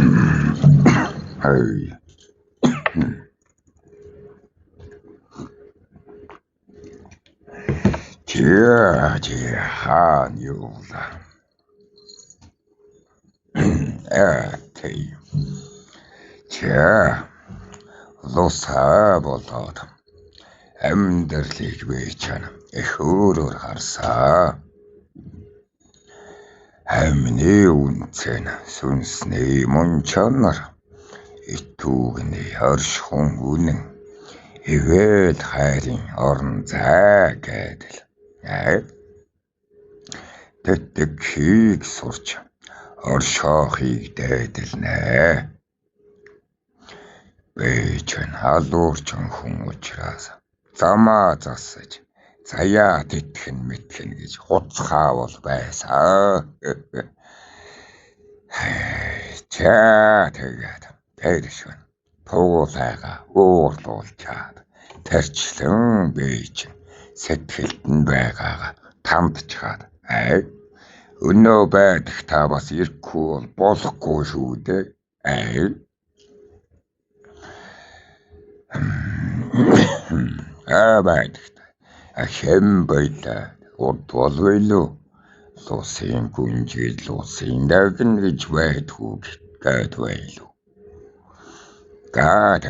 Hey. Haan juulla. Ääkei. Losaa boltaat. Ämderlik veitsan. Ehurur harsaa. Hämni untsen. Sunsni munchanar. Ituugni harshun unen. Ивэл хайрын орон зай гэдэл. Тэтгэхийг сурч оршоохыг дайдалнэ. Бэйчэн халуурчин хүн учраас замаа засаж заяа тэтгэн мэтхэн гэж хуцгаавал байсаа. Тэгээд тэршвэн туулайга уурлуулчаад тэрчлэн бийч сэтгэлд нь байгаагаа тандчаад өнөө байдаг та бас ирэхгүй болохгүй шүү дээ. Байдаг хэм байлаа удвалвэлүү лусын гүнжил лусын дагн гэж байдгүй гэд байлуу. Гад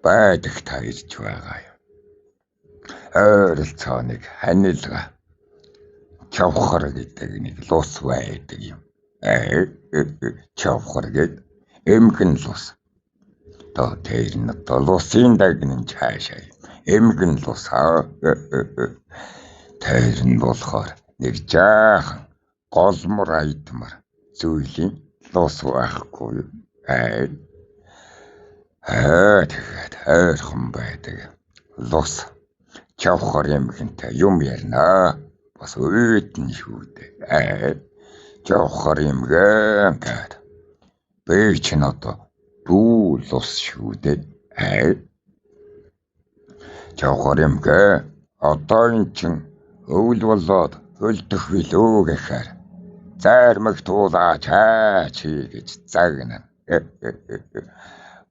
байдаг та ирж байгаа юм. Ойролцооныг ханилга чавхар гэдэг нэг лус байдаг юм. Чавхар гэдэг эмгэн лус. Тэр нь лусын дагн цаашаа эмгэн лус. Тэр нь болохоор нэг жаахан голмор айдмар зүйлийн лус байхгүй юу. Тэгээд ойрхон байдаг лус чавхар эмгэнтэй юм ярина. Бас өөдөн шүү дээ. Чавхар эмгэн гэдэг. Би ч надад дүү лус шүү дээ. Чавхар эмгэн одоо эн чин өвөл болоод хөлдөх билүү гэхээр зайрмаг туулаач чи гэж загнана.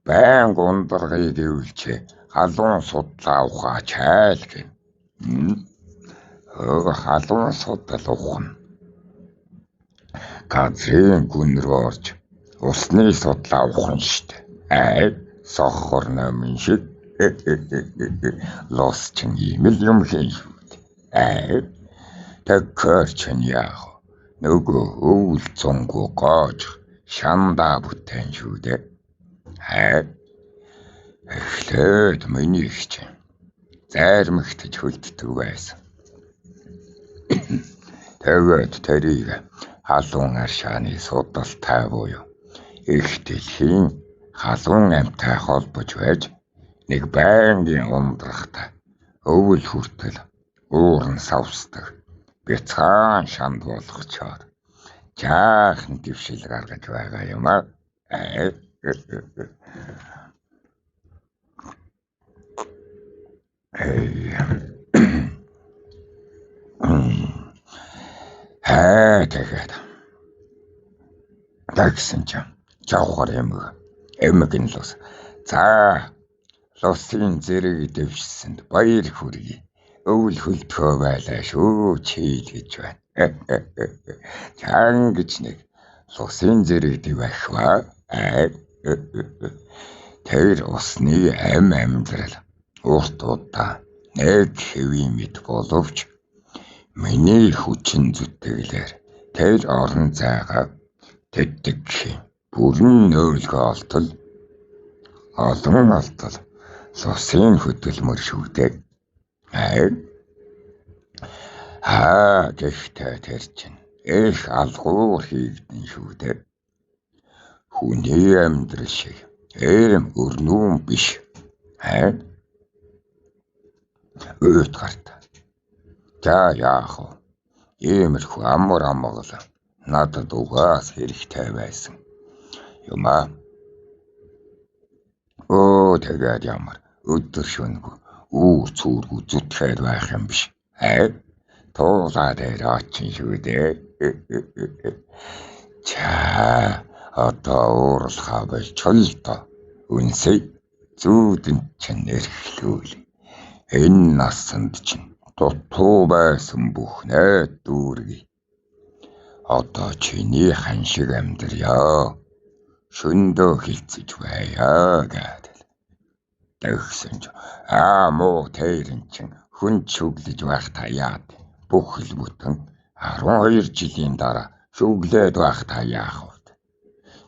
Байн гондрыг ивэлчээ халуун судлаа ухаач айл гэн. Халуун судлал ухна. Газрын гүн рүү орж усны судлаа ухна штэ. Сохор намын шиг лос чин ийм л юм хийн шүү дээ. Тэгэхээр чин яах нөгөө өвөл цонгоо гоож шандаа бүтээн шүү дээ. Эхлээд миний их чинь зайрмагтж хөлддөг байсан. Тэгээд тэрийг халуун аршааны судалтай буюу их дэлхийн халуун амьтай холбож байж нэг байнгын ундрахтай өвөл хүртэл уурн савсдаг бяцхан шанд болгочоод жаахан дэвшил гаргаж байгаа юм аа. Тэгээд таксэн ч жавхар эмгэн лус. За лусын зэрэг дэвшсэнд баяр хүргэе. Өвөл хөлдгөө байлаа шүү чи гэж байна. Чан гэж нэг лусын зэрэг дэвхва. Тэр усны амьдрал урт удаа нэг хэвийн мэд боловч миний хүчин зүтгэлээр тэр орон зайгаа тэтгэх бүрэн нөөлгөө олтол олон алдал лусын хөдөлмөр шүү дээ. Гэхдээ тэр чинь их алгуур хийгдэн шүү дээ. Хүний амьдрал шиг ийм өрнүүн биш. Өөд гарт. За яах вэ? Иймэрхүү амар амгал надад угаас хэрэгтэй байсан юм аа. Тэгээд ямар өдөр шөнөгүй үүр цүүргүй зүтгэхэд байх юм биш. Туулаа дээр очин шүү дээ. Одоо уурлахаа болчихвол доо. Үнсээ зүүдэн чинь эрхлүүл. Энэ насанд чинь дутуу байсан бүх найд дүүргий. Одоо чиний хан шиг амьдрьяа. Шөндөө хилцэж байя гэдэг. Тэгсэн ч муу тэрэн чинь хүн шүглэж байх та яад. Бүх л бүтэн 12 жилийн дараа шүглээд байх та яах вэ?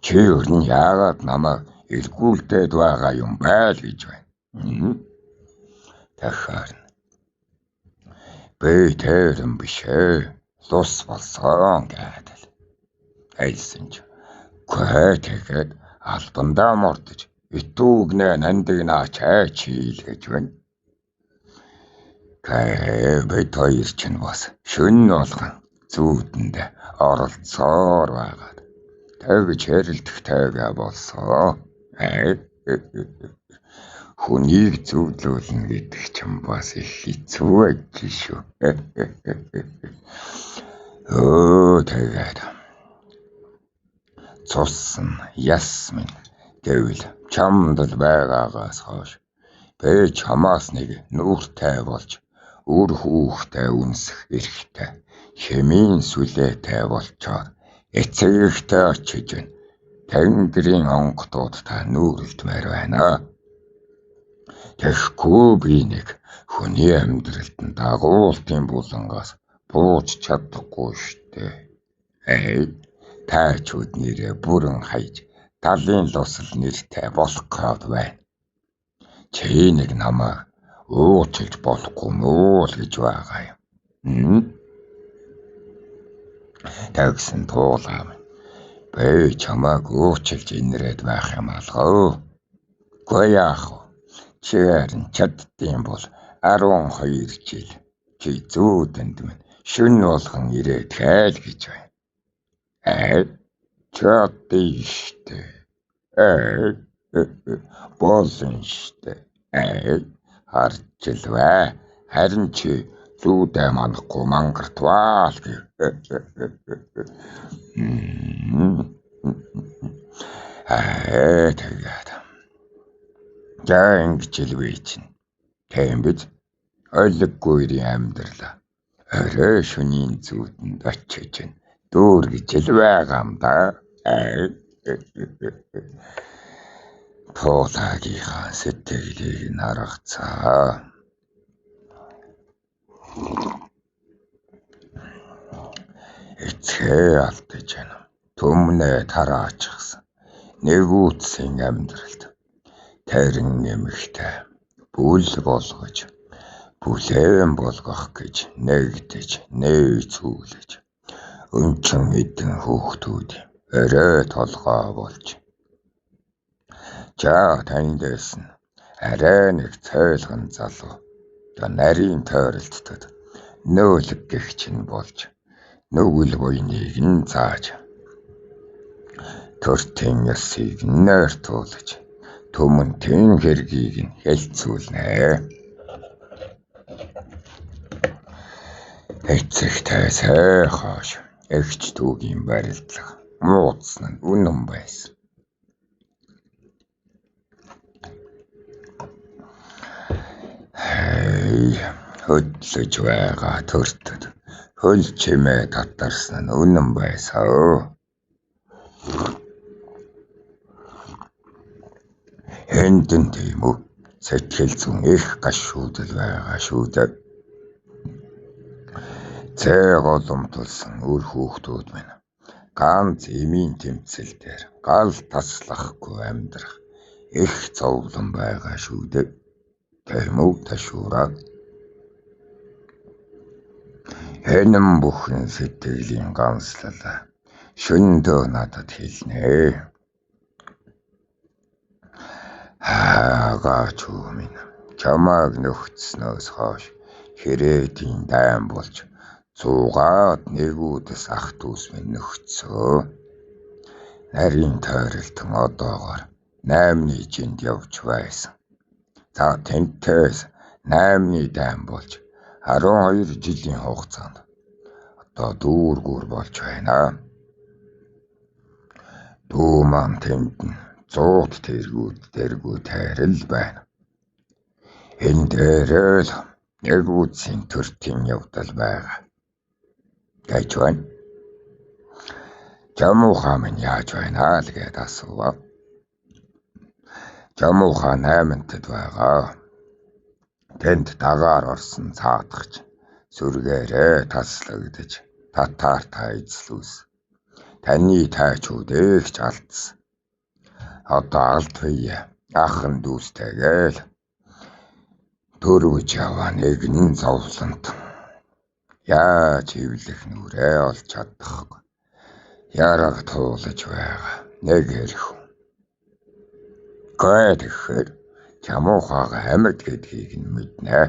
Чи өөр нь яагаад намайг эргүүлдээд байгаа юм байл гэж байна. Тэгэхээр би тэрэн бишээ. Лус болсон гэдэг. Хэлсэн ч тэгээд албандаа мордож итүүгнээ нандинаа чайчил гэж байна. Бид хоёр чинь бас шөнө болгон зүүдэндээ оролцоор байгаад тэгж хэрэлдэхтэйгээ болсон. Хүнийг зүүдлүүлнэ гэдэг чинь бас их хэцүү байж шүү. Тэгээд цуссан ясмин гэвэл чамд л байгаагаас хойш би чамаас нэг нүртэй болж үр хүүхдээ үнсэх эрхтэй хэмийн сүлээтэй болчоод эцэгтэй очиж байна. Тэнгэрийн онгодууд та нүүрэлдмээр байна. Тэгэхгүй би нэг хүний амьдралд нь дагуултын булангаас бууж чадахгүй штэ. Таачуд нэрээ бүрэн хайж талын лусл нэртэй болох гээд байна. Чи нэг намайг уучлж болохгүй мүү л гэж байгаа юм. Тэгсэн туулаа. Би чамайг уучлж инрээд байх юм алгаа. Гүй яах вэ? Чи харин чаддсан бол 12 жил чи зүүдэнд минь шүн болгон ирээд хайл гэж байна. Чаддсан штэ. Болсон штэ. Харж л бай. Харин чи зүүдэ манахгүй мангартваа л гэв. Тэгээд ингэж илвэ чинь. Тийм биз? Ойлгоггүйрийн амьдралаа. Орой шөнийн зүүдэнд очиж дүүр гэж л байгаа юм да. Туулагийнхаа сэтгэлийг харагцаа. Эцгээ алдаж байна. Түмнээ тараачихсан. Нэгүтсэн амьдралд тэрэн эмхтэй бүл болгож бүлээн болгох гэж нэгдэж нээцүүлж өнчин хэдэн хүүхдүүд орой толгой болж таньдээс нь арай нэг цойлгон залуу нарийн тойролтод нөөлөг гэх чинь болж нүгэл буйныг нь зааж төртийн ясыг нойртуулж түмэнтийн хэргийг нь хэлцүүлнэ. Эцэгтэй сайхоош эгч дүүгийн барилдлага муудсан нь үнэн байсан. Хөдлөж байгаа төртөд хөл чимээ татарсан нь үнэн байсан. Хэндэн тийм үү? Сэтгэл зүйн их гашуудал байгаа шүү дээ. Цэг голомтолсон үр хүүхдүүд минь ганц эмийн тэмцэл дээр гал таслахгүй амьдрах их зовлон байгаа шүү дээ. Тийм үү ташуураа? Хэнэн бүхэн сэтгэлийн ганцлал шөндөө надад хэлнэ. Хаагач үү минь чамайг нөхцснөөс хойш хэрээдийн дайн болж зуугаад нэгүүдээс ах дүүс минь нөхцөө. Нарийн тойролтон одоогоор 8-ны жинд явж байсан. За тэнтээс 8-ны дайн болж 12 жилийн хугацаанд одоо дүүргүүр болж байна. Дүүр маань тэнд нь 100 тэргүүд хайрал байна. Энэ дээрээ л нэг үдсийн төртийн явдал байгаа. Яаж байна? Жамуухаа минь яаж байна л гээд асуув. Жамуухаа 8-нд байгаа. Тэнд дагаар орсон цаадагч сүргээрээ таслагдаж татаартай эзлүүс. Таны тайчууд эгч алдсан. Одоо алдвия ахын дүүстэйгээл төрөж яваа нэгэн зовлонт. Яаж хөвлөх нүрээ олж чадахгүй. Яраг туулаж байгаа нэг хэрэг. Гэхээр Жамуухаага амьд гэдгийг нь мэднэ.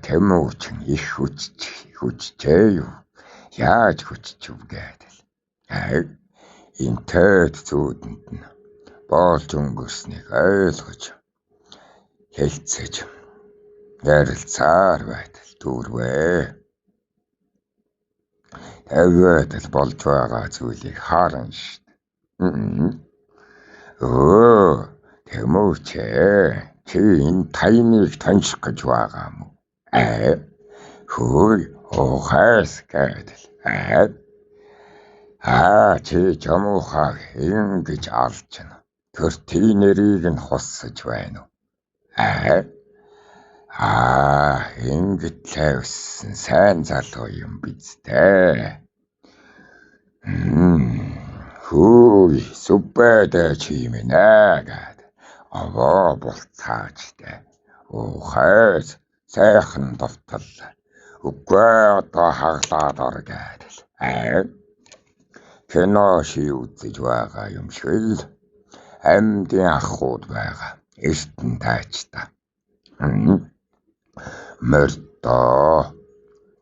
Тэмүүчин их хүчтэй юу? Яаж хүччихв гэдэл. Энэ тэд зүүдэнд нь болж өнгөрснийг ойлгож хэлцэж ярилцаар байтал дүүрвэ. Тэгээд л болж байгаа зүйлийг харна шүү дээ. Тэмүүч чи энэ тайныг таньчих гэж байгаа юм уу? Хөөе, оохаас гэдэл. Чи Жамуухааг ингэж алчна. Тэр тийнэрийг нь хоссож байна уу? Ингэж лайвсан сайн залуу юм биз дээ. Хөөе, суппэдэ чи юм нэ. Аваа болцаачтай. Оохаас сайхан довтол. Үгүй одоо хаглаад ор гэдэл. Кино үзэж байгаа юм шиг л амьдын ахуйд байгаа. Эртэн тайчтай. Мордоо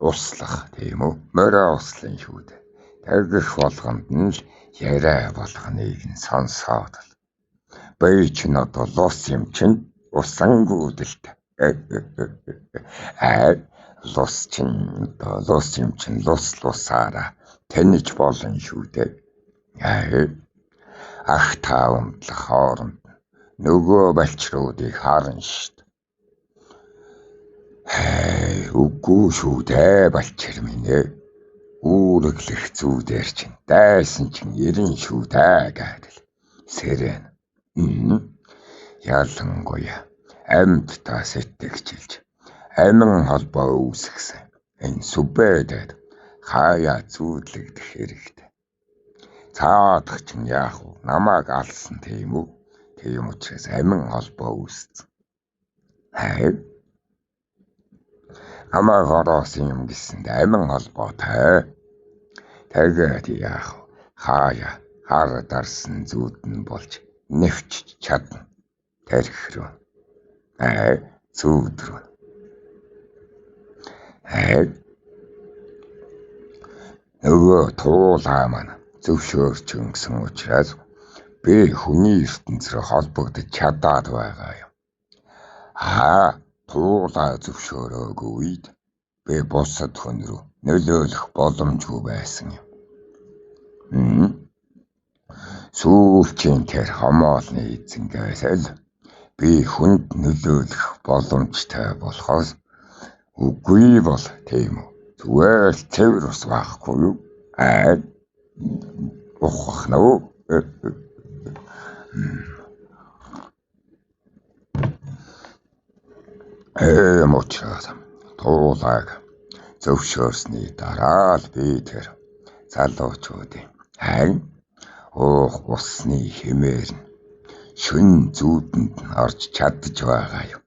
услах тийм үү? Мороо услын шүү дээ. Тэгэх болгонд нь яриа болгоныг нь сонсоод л. Бэйч нь одоо лос юм чинь усангуудэлт. Лос юм чинь лусаараа тэнэж болно шүү дээ. Ах таамтлах хооронд нөгөө балчруудыг харна шүү дээ. Үгүй шүү дээ балчир минь ээ. Үүрэглэх зүүдээр чинь дайсан чинь 90 шүү дээ гэдэл. Сэрэн. Ялангуяа амьдтаа сэтгэгчилж амин холбоо үүсгэсэн энэ сүбэдэд хаяа зүүдлэгдэх хэрэгтэй. Цаадах чинь яах вэ? Намайг алсан тийм үү? Тийм учраас амин холбоо үүссэн. Намайг ороосон юм гэсэнд амин холбоотой. Тэгээд яах вэ? Хаяа хар дарсан зүүдэн болж нэвч чадна. Тэрх рүү. Зүүд рүү. Нөгөө туулаа маань зөвшөөрч өнгөсөн учраас би хүний ертөнц рүү холбогдож чадаад байгаа юм. Туулаа зөвшөөрөөгүй үед би бусад хүн рүү нөлөөлөх боломжгүй байсан юм. Сүүлчийн тэр хомоолны эзэнгээс л би хүнд нөлөөлөх боломжтой болохоос үгүй бол тийм үү. Зүгээр цэвэр ус байхгүй юу? Ухах нөө. Мочраад туулааг зөвшөөрсний дараа л би тэр залуучуудын усны хэмээр нь шүн зүүдэнд нь орж чадж байгаа юм.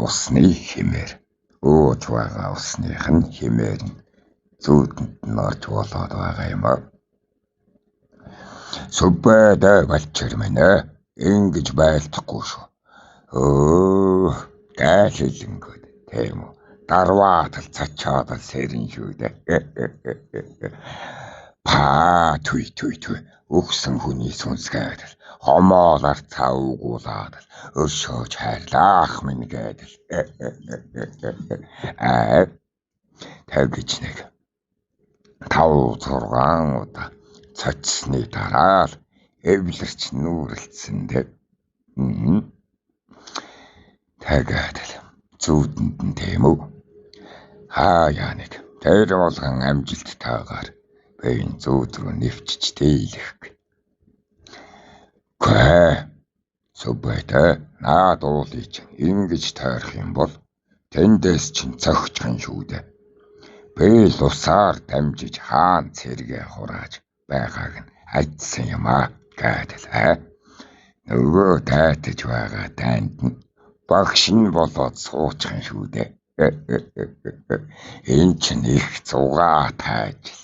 Усны хэмээр ууж байгаа усных нь хэмээр нь зүүдэнд нь орж болоод байгаа юм. Сүбэдэ балчир минь ингэж байлдахгүй шүү. Гайлхийлэнгүүд тийм үү. Дарваад л цачаад л сэрэн шүү дээ. Түй. Өгсөн хүний сүнсгээд л хомоолаар цаавгуулаад л өршөөж хайрлаах минь гэдэл. Тэгж нэг 5-6 удаа цочсны дараа л эвлэрч нүүрлсэн дээ. Тэгээд л зүүдэнд нь тийм үү? Яа нэг тэр болгон амжилттайгаар бэйн зүүд рүү нэвчиж дийлэх. Сүбэтэй наад уулыг чинь ингэж тойрох юм бол тэндээс чинь цогцхон шүү дээ. Би л усаар дамжиж хаан цэргээ хурааж байгааг нь альдсан юм гэдэл. Нөгөө тайтаж байгаа дайнд нь багш нь болоод суучихсан шүү дээ. Энэ чинь их зугаа таажил.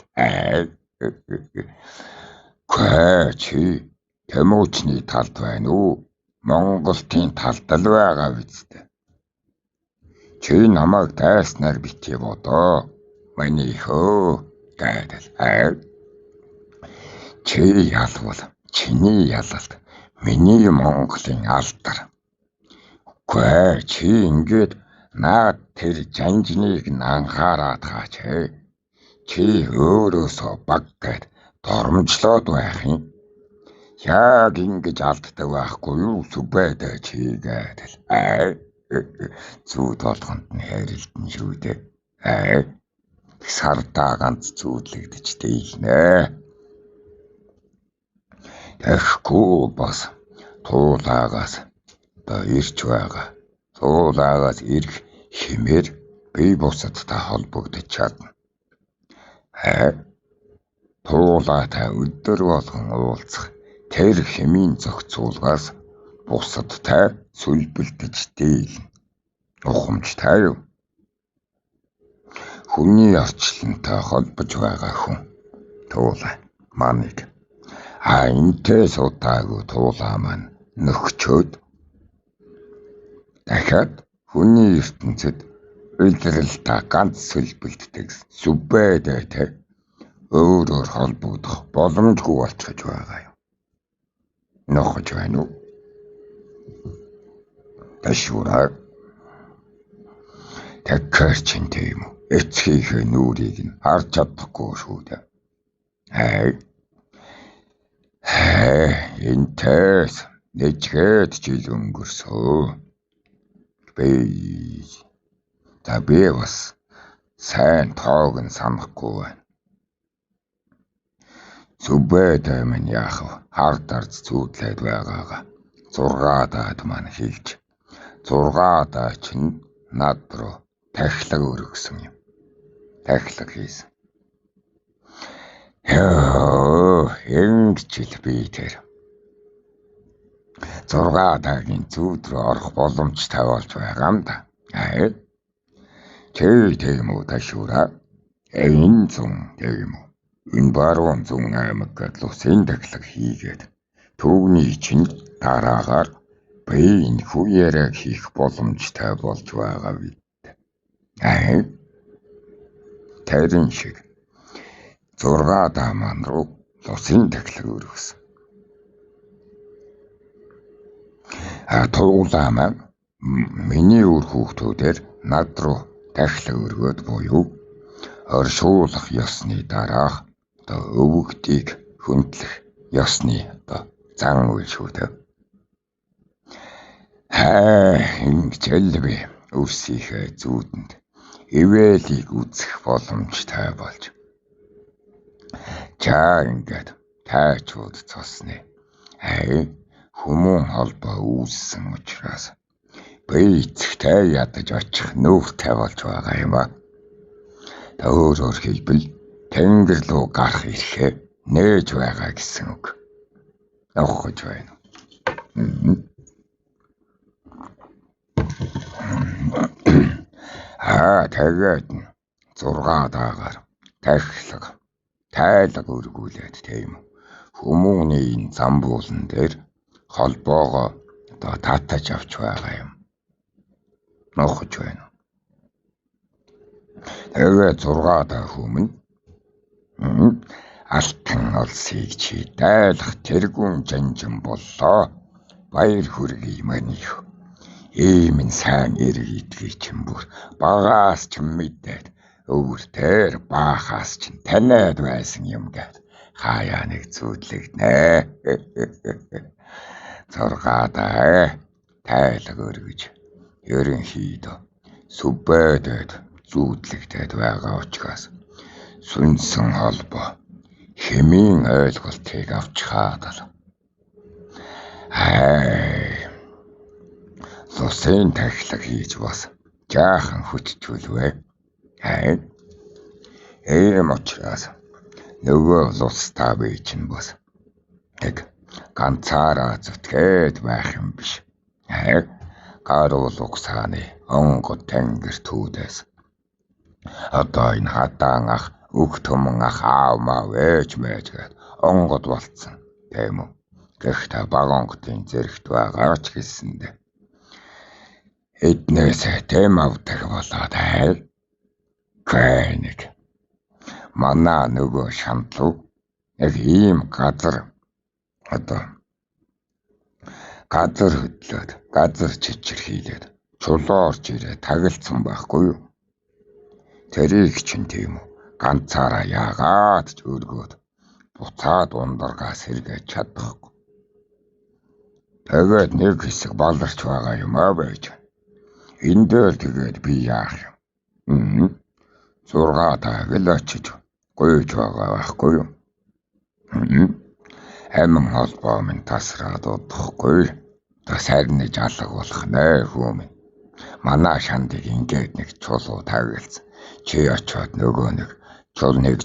Чи Тэмүүчний талд байна уу? Монголын талд л байгаа биз дээ. Чи намайг дайснаар битгий бодоо. Миний хөө гэдэл. Чи ялвал чиний ялалт миний Монголын алдар. Чи ингээд наад тэр жанжныг анхаараад гаач. Чи өөрөөсөө баг гэд доромжлоод байх юм. Яг ингэж алддаг байхгүй юу сүбэдэ чи гэдэл. Зүүд болгонд нь хайрлтан шүү дээ. Сардаа ганц зүүдлэгдэж дийлнэ. Тэхгүй бас туулаагаас ирж байгаа. Туулаагаас ирэх хэмээр би бусадтай холбогдож чадна. Туулаатай өдөр болгон уулзах тэр хэмийн зохицуулгаас бусадтай сүлбэлдэж дийлнэ. Ухамжтай юу? Хүний орчлонтой холбож байгаа хүн туулаа маныг. Энтэй судаагүй туулаа маань нөхчөөд дахиад хүний ертөнцид үлрэлтаа ганц сүлбэлддэг сүбэдтэй өөрөөр холбогдох боломжгүй болчихж байгаа юм. Нохож байна уу? Тэшүүраа тэгэхээр чин тийм үү? Эцгийнхээ нүрийг нь харж чадахгүй шүү дээ. Энтэс нэжгээд жил өнгөрсөө. Би бас сайн тоог нь санахгүй байна. Сүбэдэ минь яах вэ? Хард ард зүүдлээд байгаагаа 6 даад маань хийлж 6 даа чинь над руу тахилга өргөсөн юм. Тахилга хийсэн. Ингэж л би тэр 6 даагийн зүүд рүү орох боломжтой болж байгаа юм да. Чи тийм үү ташуура? Энэ зүүн тийм үү? Энэ баруун зүүн аймаг гэд усын тахилга хийгээд түүний чинь дараагаар би энэ хүүяраа хийх боломжтой болж байгаа бид. Тэрэн шиг 6 даа маань руу усын тахилга өргөсөн. Туулаа маань миний үр хүүхдүүдээр над руу тахилга өргөөд буюу оршуулах ёсны дараах өвөгдийг хөндлөх ёсны зан үйл шүү дээ. Ингэж л би өөрсийнхөө зүүдэнд ивэлийг үзэх боломжтой болж. Ингээд тайчууд цосны хүмүүн холбоо үүссэн учраас би эцэгтэй ядаж очих нүүртэй болж байгаа юм а. Өөрөөр хэлбэл тэнгэр рүү гарах ирэхээ нээж байгаа гэсэн үг. Авахж байна. Тэгээд 6 даагаар тайлга өргүүлээд тийм хүмүүний зам буулан дээр холбоогоо татаж авч байгаа юм. Авахж байна. Тэгээд 6 даа хүмүүс алтан олсыг чи дайлах тэргүүн жанжин боллоо. Баяр хүргэе манийх. Ийм сайн эрэг идгийг чинь бүр багаас ч мэдээд өвөртөр баахаас чинь таниад байсан юм гээд хаяа нэг зүүдлэгнэ. Зургаадаа тайлаг өргөж ерөнхийдөө сүбэдэд зүүдлэгдээд байгаа учраас сүнсэн холбоо хэмийн ойлголтыг авч хаадал. Лусын тахилга хийж бас жаахан хүчжүүлвэ. Ийм учраас нөгөө лустай бий чинь бас тэг ганцаараа зүтгээд байх юм биш. Гаруул угсааны онгод тэнгэр түүдээс одоо энэ хадаан ах үг төмөн ах аав мав ээж мэж гээд онгод болцсон тийм үү. Гэхдээ багонгодын зэрэгт байгаа ч гэсэндээ эднээсээ тэм авдаг болоод нэг манай нөгөө шантлуу яг ийм газар одоо газар хөдлөөд газар чичирхийлээд чулуурч ирээ тагилцсан байхгүй юу. Тэрийг чинь тийм үү ганцаараа яагаад ч өргөөд буцаад ундаргаа сэргээж чадахгүй. Тэгээд нэг хэсэг баларч байгаа юм байж. Энэ дээр тэгээд би яах юм? 6 тагил очиж гуйж байгаа байхгүй юу? Амин холбоо минь тасраад удахгүй. Тасарнаж алга болох нэ хүмүүс. Манай шандыг ингээд нэг чулуу тагилсан. Чи очиод нөгөө нэг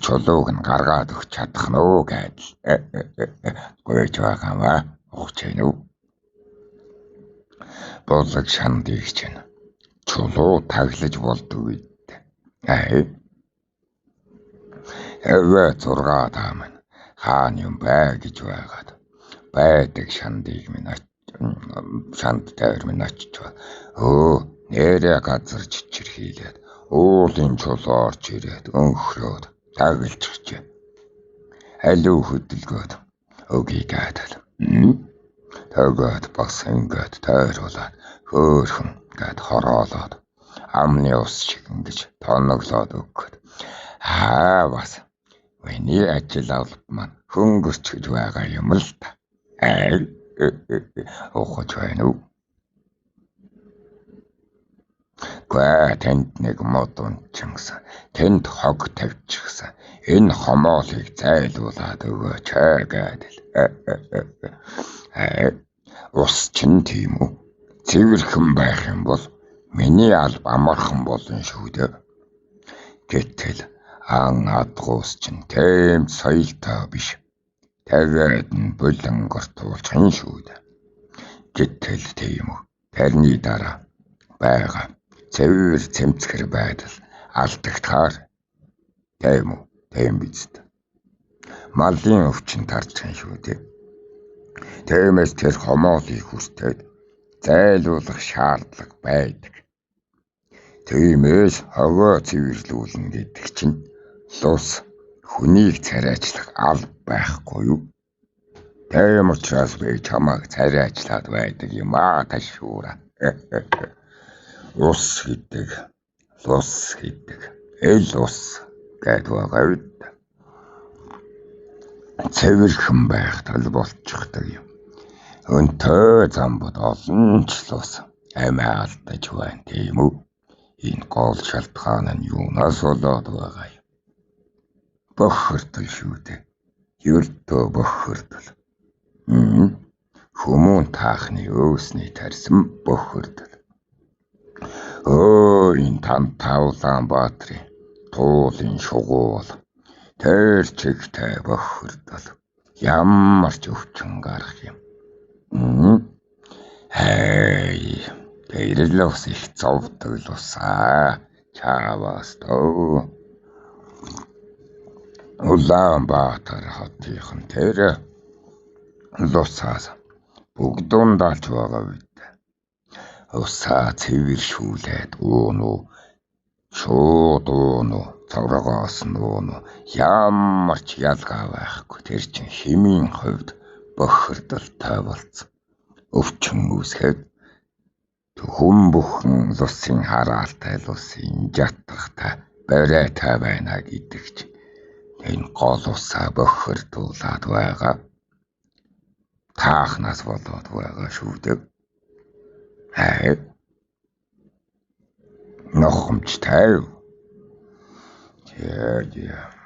чулууг нь гаргаад өгч чадах нөө гэдэл. Гуйж байгаа ма. Ухчих нь үү? Болог шандыг чинь чулуу таглаж болдог үед. 6 тааман хаана юм бэ гэж байгаад байдаг шандыг минь шанд тайр минь очиж нэрэ газар чичирхийлээд уулын чулуу орж ирээд өнхрөөд таглчихжээ. Алуу хөдөлгөөд өгийг гадал. Тэгээд бас ингээд тойруулаад хөөхөн гэд хороолоод амны ус шиг ингэж тоноглоод өгөхөд бас миний ажил авалт маань хөнгөрч гэж байгаа юм л та. Ухаж байна уу? Тэнд нэг модон чангасан. Тэнд хог тавьчихсан. Энэ хомоолыг зайлуулаад өгөөч гэдэл. Ус чинь тийм үү? Цэвэрхэн байх юм бол миний алба амархан болно шүү дээ. Гэтэл адгуус чинь тэм соёлтой биш. Тэгээд нь булангор туулчихын шүү дээ. Гэтэл тийм үү? Тэрний дараа байгаа цэвэр цэмцгэр байдал алдагдахаар тийм үү? Тийм биз дээ. Малын өвчин тарчихын шүү дээ. Тиймээс тэр хомоолыг хүсгээд зайлуулах шаардлага байдаг. Тиймээс хогоо цэвэрлүүлнэ гэдэг чинь лус хүнийг царайчлах алба байхгүй юу? Тийм учраас би чамайг царайчлаад байдаг юм ташуура. Ус гэдэг, лус гэдэг, эл ус гэдэг байгаа үед цэвэрхэн байх тал болчихдаг юм. Өнтөө замбод олон ч лус амиа алдаж байна тийм үү? Энэ гол шалтгаан нь юунаас болоод байгаа юм? Бохирдол шүү дээ. Ердөө бохирдол. Хүмүүн таахны өөсний тарсан бохирдол. Энэ Улаанбаатарын туулын шугуул тэр чигтэй бохирдол. Ямар ч өвчин гарах юм. Тэр л ус их зовдөг л усаа. Чаваас тоо. Улаанбаатар хотын тэр лусаас бүгд ундаалж байгаа үед усаа цэвэршүүлээд шууд цаврагаас ямар ч ялгаа байхгүй. Тэр чинь хэмийн хувьд бохирдолтой болсон. Өвчин үүсгээд хүн бүхэн лусын хараалтай лусын жатахтай барайтай байна гэдэгч энэ гол усаа бохирдуулаад байгаа. Таахнаас болоод байгаа шүү дээ. Нохомжтой. Яа.